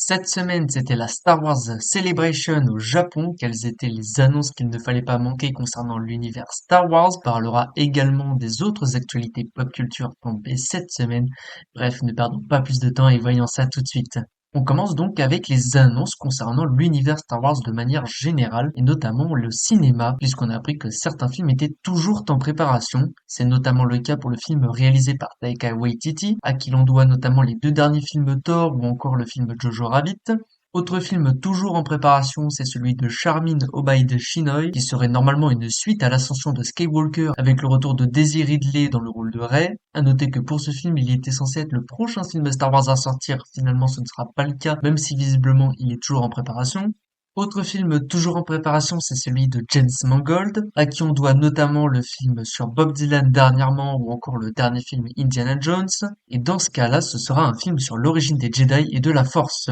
Cette semaine, c'était la Star Wars Celebration au Japon. Quelles étaient les annonces qu'il ne fallait pas manquer concernant l'univers Star Wars? On parlera également des autres actualités pop culture tombées cette semaine. Bref, ne perdons pas plus de temps et voyons ça tout de suite. On commence donc avec les annonces concernant l'univers Star Wars de manière générale, et notamment le cinéma, puisqu'on a appris que certains films étaient toujours en préparation. C'est notamment le cas pour le film réalisé par Taika Waititi, à qui l'on doit notamment les deux derniers films Thor ou encore le film Jojo Rabbit. Autre film toujours en préparation, c'est celui de Charmin Obaid Chinoy, qui serait normalement une suite à l'ascension de Skywalker avec le retour de Daisy Ridley dans le rôle de Rey. À noter que pour ce film, il était censé être le prochain film Star Wars à sortir. Finalement, ce ne sera pas le cas, même si visiblement il est toujours en préparation. Autre film toujours en préparation, c'est celui de James Mangold, à qui on doit notamment le film sur Bob Dylan dernièrement ou encore le dernier film Indiana Jones. Et dans ce cas-là, ce sera un film sur l'origine des Jedi et de la Force.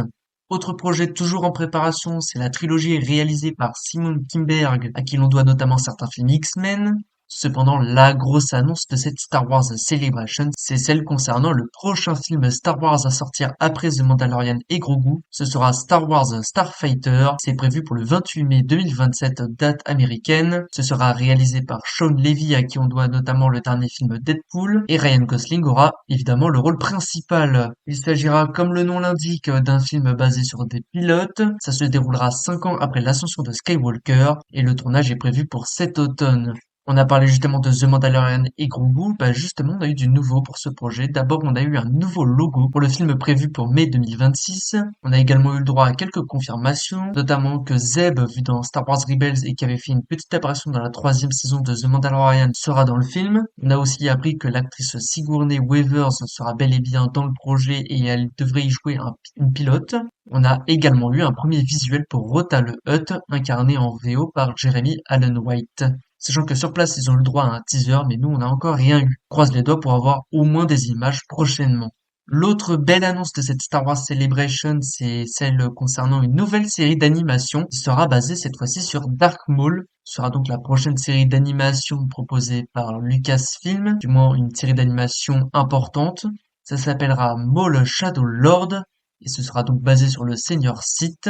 Autre projet toujours en préparation, c'est la trilogie réalisée par Simon Kinberg, à qui l'on doit notamment certains films X-Men. Cependant, la grosse annonce de cette Star Wars Celebration, c'est celle concernant le prochain film Star Wars à sortir après The Mandalorian et Grogu. Ce sera Star Wars Starfighter. C'est prévu pour le 28 mai 2027, date américaine. Ce sera réalisé par Sean Levy, à qui on doit notamment le dernier film Deadpool. Et Ryan Gosling aura évidemment le rôle principal. Il s'agira, comme le nom l'indique, d'un film basé sur des pilotes. Ça se déroulera 5 ans après l'ascension de Skywalker et le tournage est prévu pour cet automne. On a parlé justement de The Mandalorian et Grogu, justement on a eu du nouveau pour ce projet. D'abord on a eu un nouveau logo pour le film prévu pour mai 2026. On a également eu le droit à quelques confirmations, notamment que Zeb, vu dans Star Wars Rebels et qui avait fait une petite apparition dans la 3e saison de The Mandalorian, sera dans le film. On a aussi appris que l'actrice Sigourney Weaver sera bel et bien dans le projet et elle devrait y jouer une pilote. On a également eu un premier visuel pour Rota le Hutt, incarné en VO par Jeremy Allen White. Sachant que sur place, ils ont eu le droit à un teaser, mais nous, on n'a encore rien eu. Croise les doigts pour avoir au moins des images prochainement. L'autre belle annonce de cette Star Wars Celebration, c'est celle concernant une nouvelle série d'animation qui sera basée cette fois-ci sur Dark Maul. Ce sera donc la prochaine série d'animation proposée par Lucasfilm, du moins une série d'animation importante. Ça s'appellera Maul Shadow Lord et ce sera donc basé sur le Seigneur Sith.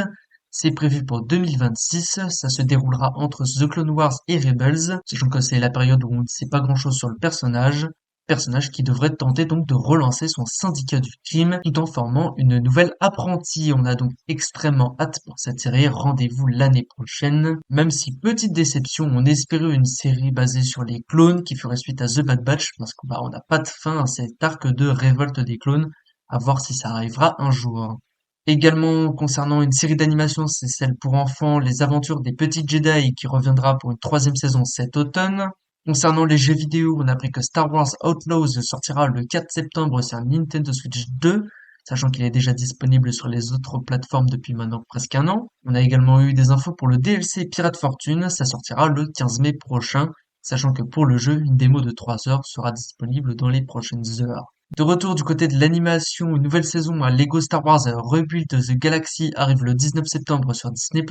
C'est prévu pour 2026, ça se déroulera entre The Clone Wars et Rebels, sachant que c'est la période où on ne sait pas grand-chose sur le personnage qui devrait tenter donc de relancer son syndicat du crime tout en formant une nouvelle apprentie. On a donc extrêmement hâte pour cette série, rendez-vous l'année prochaine. Même si, petite déception, on espérait une série basée sur les clones qui ferait suite à The Bad Batch, parce qu'on n'a pas de fin à cet arc de révolte des clones, à voir si ça arrivera un jour. Également, concernant une série d'animation, c'est celle pour enfants, Les Aventures des Petits Jedi, qui reviendra pour une 3e saison cet automne. Concernant les jeux vidéo, on a appris que Star Wars Outlaws sortira le 4 septembre sur Nintendo Switch 2, sachant qu'il est déjà disponible sur les autres plateformes depuis maintenant presque un an. On a également eu des infos pour le DLC Pirate Fortune, ça sortira le 15 mai prochain, sachant que pour le jeu, une démo de 3 heures sera disponible dans les prochaines heures. De retour du côté de l'animation, une nouvelle saison à Lego Star Wars Rebuild the Galaxy arrive le 19 septembre sur Disney+.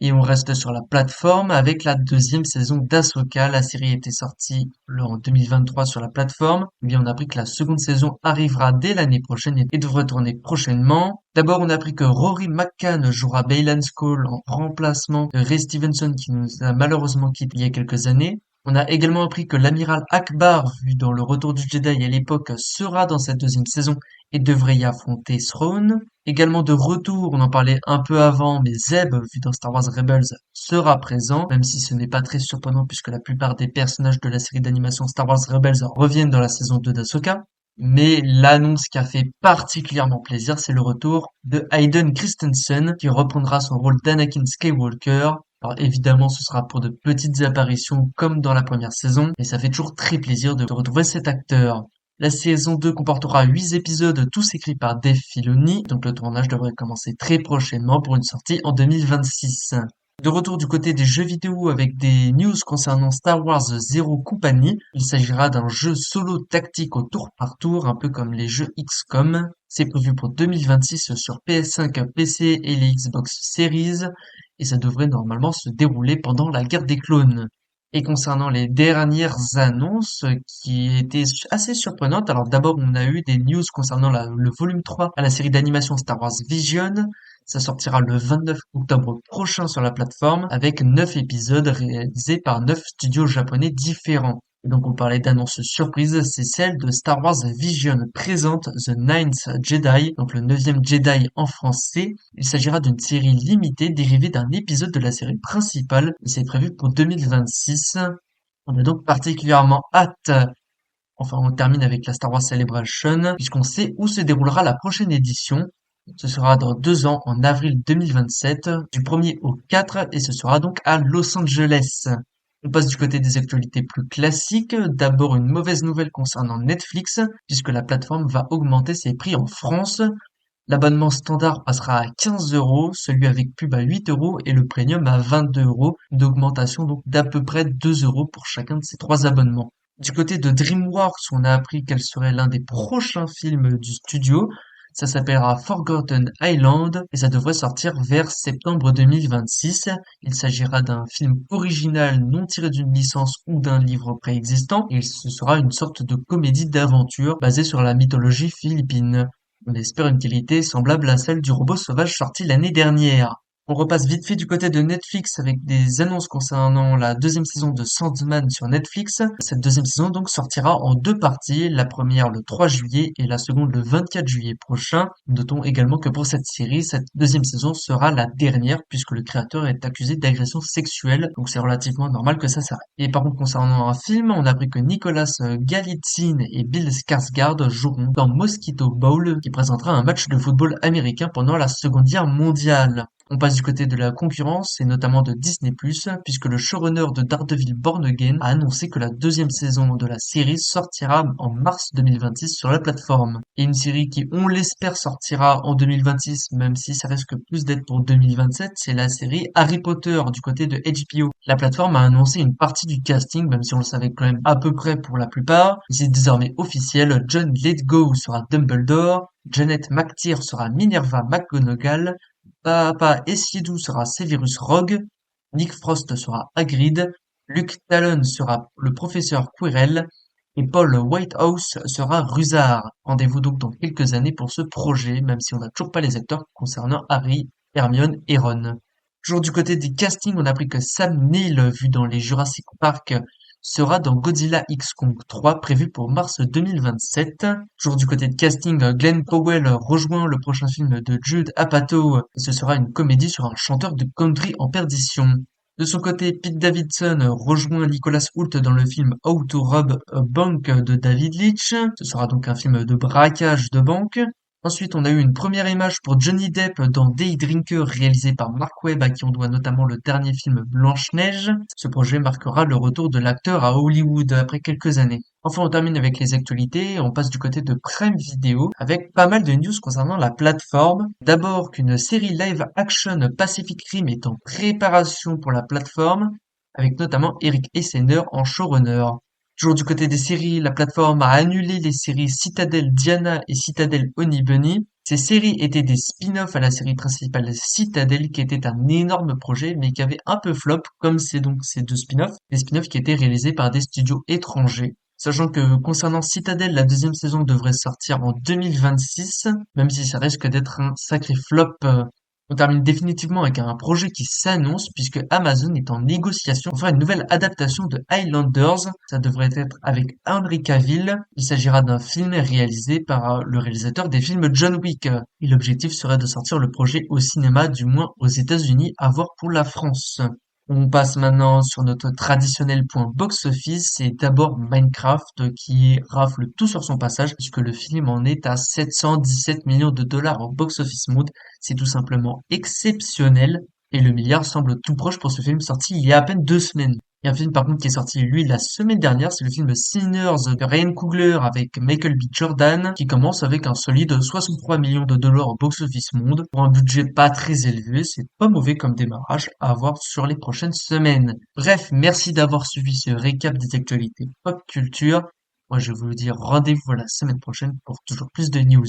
Et on reste sur la plateforme avec la 2e saison d'Ahsoka. La série était sortie en 2023 sur la plateforme. Et bien on a appris que la 2e saison arrivera dès l'année prochaine et devrait tourner prochainement. D'abord on a appris que Rory McCann jouera Baylan Skoll en remplacement de Ray Stevenson qui nous a malheureusement quitté il y a quelques années. On a également appris que l'amiral Akbar, vu dans le Retour du Jedi à l'époque, sera dans cette 2e saison et devrait y affronter Thrawn. Également de retour, on en parlait un peu avant, mais Zeb, vu dans Star Wars Rebels, sera présent, même si ce n'est pas très surprenant puisque la plupart des personnages de la série d'animation Star Wars Rebels reviennent dans la saison 2 d'Ahsoka. Mais l'annonce qui a fait particulièrement plaisir, c'est le retour de Hayden Christensen, qui reprendra son rôle d'Anakin Skywalker. Alors évidemment, ce sera pour de petites apparitions comme dans la première saison, et ça fait toujours très plaisir de retrouver cet acteur. La saison 2 comportera 8 épisodes, tous écrits par Dave Filoni, donc le tournage devrait commencer très prochainement pour une sortie en 2026. De retour du côté des jeux vidéo avec des news concernant Star Wars Zero Company, il s'agira d'un jeu solo tactique au tour par tour, un peu comme les jeux XCOM. C'est prévu pour 2026 sur PS5, PC et les Xbox Series, et ça devrait normalement se dérouler pendant la guerre des clones. Et concernant les dernières annonces qui étaient assez surprenantes, alors d'abord on a eu des news concernant le volume 3 à la série d'animation Star Wars Vision. Ça sortira le 29 octobre prochain sur la plateforme avec 9 épisodes réalisés par 9 studios japonais différents. Et donc on parlait d'annonces surprises, c'est celle de Star Wars Vision présente The Ninth Jedi, donc le neuvième Jedi en français. Il s'agira d'une série limitée dérivée d'un épisode de la série principale et c'est prévu pour 2026. On a donc particulièrement hâte. Enfin, on termine avec la Star Wars Celebration puisqu'on sait où se déroulera la prochaine édition. Ce sera dans 2 ans, en avril 2027, du 1er au 4, et ce sera donc à Los Angeles. On passe du côté des actualités plus classiques. D'abord, une mauvaise nouvelle concernant Netflix, puisque la plateforme va augmenter ses prix en France. L'abonnement standard passera à 15 euros, celui avec pub à 8 euros et le premium à 22 euros, d'augmentation donc d'à peu près 2 euros pour chacun de ces 3 abonnements. Du côté de DreamWorks, on a appris quel serait l'un des prochains films du studio. Ça s'appellera Forgotten Island et ça devrait sortir vers septembre 2026. Il s'agira d'un film original non tiré d'une licence ou d'un livre préexistant et ce sera une sorte de comédie d'aventure basée sur la mythologie philippine. On espère une qualité semblable à celle du robot sauvage sorti l'année dernière. On repasse vite fait du côté de Netflix avec des annonces concernant la deuxième saison de Sandman sur Netflix. Cette deuxième saison donc sortira en 2 parties, la première le 3 juillet et la seconde le 24 juillet prochain. Notons également que pour cette série, cette deuxième saison sera la dernière puisque le créateur est accusé d'agression sexuelle, donc c'est relativement normal que ça s'arrête. Et par contre concernant un film, on a appris que Nicolas Galitzine et Bill Skarsgård joueront dans Mosquito Bowl qui présentera un match de football américain pendant la Seconde Guerre mondiale. On passe du côté de la concurrence et notamment de Disney+, puisque le showrunner de Daredevil Born Again a annoncé que la deuxième saison de la série sortira en mars 2026 sur la plateforme. Et une série qui, on l'espère, sortira en 2026, même si ça risque plus d'être pour 2027, c'est la série Harry Potter du côté de HBO. La plateforme a annoncé une partie du casting, même si on le savait quand même à peu près pour la plupart. C'est désormais officiel, John Lithgow sera Dumbledore, Janet McTeer sera Minerva McGonagall, Papa Essiedu sera Severus Rogue, Nick Frost sera Hagrid, Luke Talon sera le professeur Quirrell et Paul Whitehouse sera Rusard. Rendez-vous donc dans quelques années pour ce projet, même si on n'a toujours pas les acteurs concernant Harry, Hermione et Ron. Toujours du côté des castings, on a appris que Sam Neill, vu dans les Jurassic Park, sera dans Godzilla X Kong 3 prévu pour mars 2027. Toujours du côté de casting, Glenn Powell rejoint le prochain film de Judd Apatow et ce sera une comédie sur un chanteur de country en perdition. De son côté, Pete Davidson rejoint Nicholas Hoult dans le film How to Rob a Bank de David Leitch. Ce sera donc un film de braquage de banque. Ensuite, on a eu une première image pour Johnny Depp dans Day Drinker réalisé par Mark Webb à qui on doit notamment le dernier film Blanche-Neige. Ce projet marquera le retour de l'acteur à Hollywood après quelques années. Enfin, on termine avec les actualités et on passe du côté de Prime Video avec pas mal de news concernant la plateforme. D'abord qu'une série live action Pacific Rim est en préparation pour la plateforme avec notamment Eric Essener en showrunner. Toujours du côté des séries, la plateforme a annulé les séries Citadel Diana et Citadel Honey Bunny. Ces séries étaient des spin-offs à la série principale Citadel qui était un énorme projet mais qui avait un peu flop comme c'est donc ces 2 spin-offs, des spin-offs qui étaient réalisés par des studios étrangers. Sachant que concernant Citadel, la deuxième saison devrait sortir en 2026, même si ça risque d'être un sacré flop. On termine définitivement avec un projet qui s'annonce puisque Amazon est en négociation pour faire une nouvelle adaptation de Highlanders. Ça devrait être avec Henry Cavill. Il s'agira d'un film réalisé par le réalisateur des films John Wick. Et l'objectif serait de sortir le projet au cinéma, du moins aux États-Unis, à voir pour la France. On passe maintenant sur notre traditionnel point box-office. C'est d'abord Minecraft qui rafle tout sur son passage puisque le film en est à 717 millions de dollars en box-office mode. C'est tout simplement exceptionnel et le milliard semble tout proche pour ce film sorti il y a à peine 2 semaines. Il y a un film par contre qui est sorti lui la semaine dernière, c'est le film Sinners de Ryan Coogler avec Michael B. Jordan qui commence avec un solide 63 millions de dollars au box-office monde. Pour un budget pas très élevé, c'est pas mauvais comme démarrage à voir sur les prochaines semaines. Bref, merci d'avoir suivi ce récap des actualités pop culture. Moi je vais vous dire rendez-vous la semaine prochaine pour toujours plus de news.